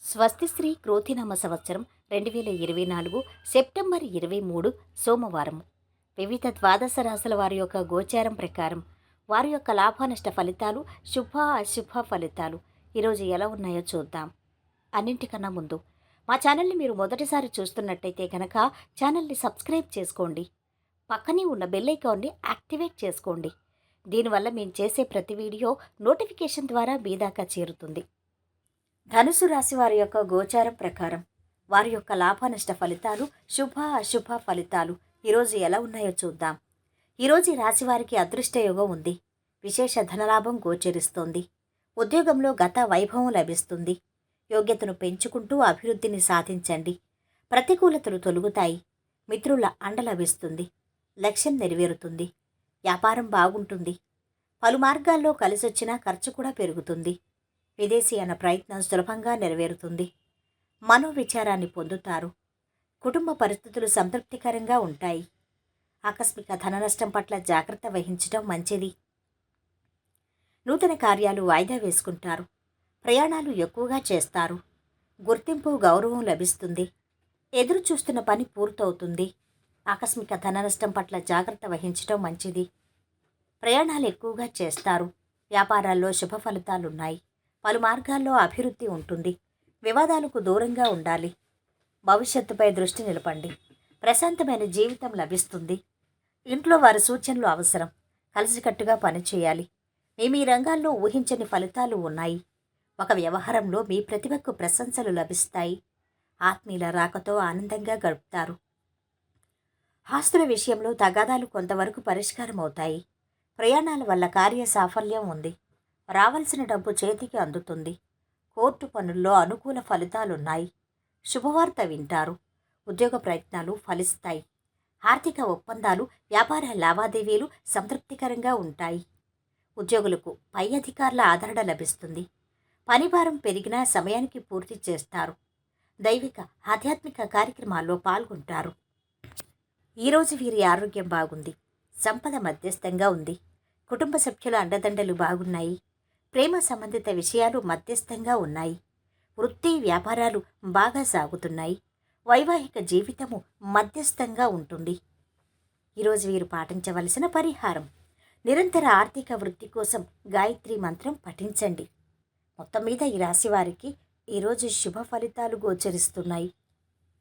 స్వస్తిశ్రీ క్రోధినామ సంవత్సరం 2024 సెప్టెంబర్ 23 సోమవారం. వివిధ ద్వాదశ రాశుల వారి యొక్క గోచారం ప్రకారం వారి యొక్క లాభనష్ట ఫలితాలు, శుభ అశుభ ఫలితాలు ఈరోజు ఎలా ఉన్నాయో చూద్దాం. అన్నింటికన్నా ముందు మా ఛానల్ని మీరు మొదటిసారి చూస్తున్నట్టయితే కనుక ఛానల్ని సబ్స్క్రైబ్ చేసుకోండి. పక్కనే ఉన్న బెల్ ఐకాన్ని యాక్టివేట్ చేసుకోండి. దీనివల్ల మేము చేసే ప్రతి వీడియో నోటిఫికేషన్ ద్వారా మీ దాకా చేరుతుంది. ధనుసు రాశి వారి యొక్క గోచారం ప్రకారం వారి యొక్క లాభనష్ట ఫలితాలు, శుభ అశుభ ఫలితాలు ఈరోజు ఎలా ఉన్నాయో చూద్దాం. ఈరోజు ఈ రాశి వారికి అదృష్ట యోగం ఉంది. విశేష ధనలాభం గోచరిస్తోంది. ఉద్యోగంలో గత వైభవం లభిస్తుంది. యోగ్యతను పెంచుకుంటూ అభివృద్ధిని సాధించండి. ప్రతికూలతలు తొలగుతాయి. మిత్రుల అండ లభిస్తుంది. లక్ష్యం నెరవేరుతుంది. వ్యాపారం బాగుంటుంది. పలు మార్గాల్లో కలిసొచ్చినా ఖర్చు కూడా పెరుగుతుంది. విదేశీయాన ప్రయత్నం సులభంగా నెరవేరుతుంది. మనోవిచారాన్ని పొందుతారు. కుటుంబ పరిస్థితులు సంతృప్తికరంగా ఉంటాయి. ఆకస్మిక ధన నష్టం పట్ల జాగ్రత్త వహించడం మంచిది. నూతన కార్యాలు వాయిదా వేసుకుంటారు. ప్రయాణాలు ఎక్కువగా చేస్తారు. గుర్తింపు, గౌరవం లభిస్తుంది. ఎదురు చూస్తున్న పని పూర్తవుతుంది. ఆకస్మిక ధన నష్టం పట్ల జాగ్రత్త వహించడం మంచిది. ప్రయాణాలు ఎక్కువగా చేస్తారు. వ్యాపారాల్లో శుభ ఫలితాలున్నాయి. పలు మార్గాల్లో అభివృద్ధి ఉంటుంది. వివాదాలకు దూరంగా ఉండాలి. భవిష్యత్తుపై దృష్టి నిలపండి. ప్రశాంతమైన జీవితం లభిస్తుంది. ఇంట్లో వారి సూచనలు అవసరం. కలిసికట్టుగా పనిచేయాలి. మీ రంగాల్లో ఊహించని ఫలితాలు ఉన్నాయి. ఒక వ్యవహారంలో మీ ప్రతిభకు ప్రశంసలు లభిస్తాయి. ఆత్మీయుల రాకతో ఆనందంగా గడుపుతారు. ఆస్తుల విషయంలో తగాదాలు కొంతవరకు పరిష్కారం అవుతాయి. ప్రయాణాల వల్ల కార్య సాఫల్యం ఉంది. రావాల్సిన డబ్బు చేతికి అందుతుంది. కోర్టు పనుల్లో అనుకూల ఫలితాలున్నాయి. శుభవార్త వింటారు. ఉద్యోగ ప్రయత్నాలు ఫలిస్తాయి. ఆర్థిక ఒప్పందాలు, వ్యాపార లావాదేవీలు సంతృప్తికరంగా ఉంటాయి. ఉద్యోగులకు పై అధికారుల ఆదరణ లభిస్తుంది. పనిభారం పెరిగినా సమయానికి పూర్తి చేస్తారు. దైవిక ఆధ్యాత్మిక కార్యక్రమాల్లో పాల్గొంటారు. ఈరోజు వీరి ఆరోగ్యం బాగుంది. సంపద మధ్యస్థంగా ఉంది. కుటుంబ సభ్యుల అండదండలు బాగున్నాయి. ప్రేమ సంబంధిత విషయాలు మధ్యస్థంగా ఉన్నాయి. వృత్తి, వ్యాపారాలు బాగా సాగుతున్నాయి. వైవాహిక జీవితము మధ్యస్థంగా ఉంటుంది. ఈరోజు వీరు పాటించవలసిన పరిహారం: నిరంతర ఆర్థిక వృద్ధి కోసం గాయత్రి మంత్రం పఠించండి. మొత్తం మీద ఈ రాశి వారికి ఈరోజు శుభ ఫలితాలు గోచరిస్తున్నాయి.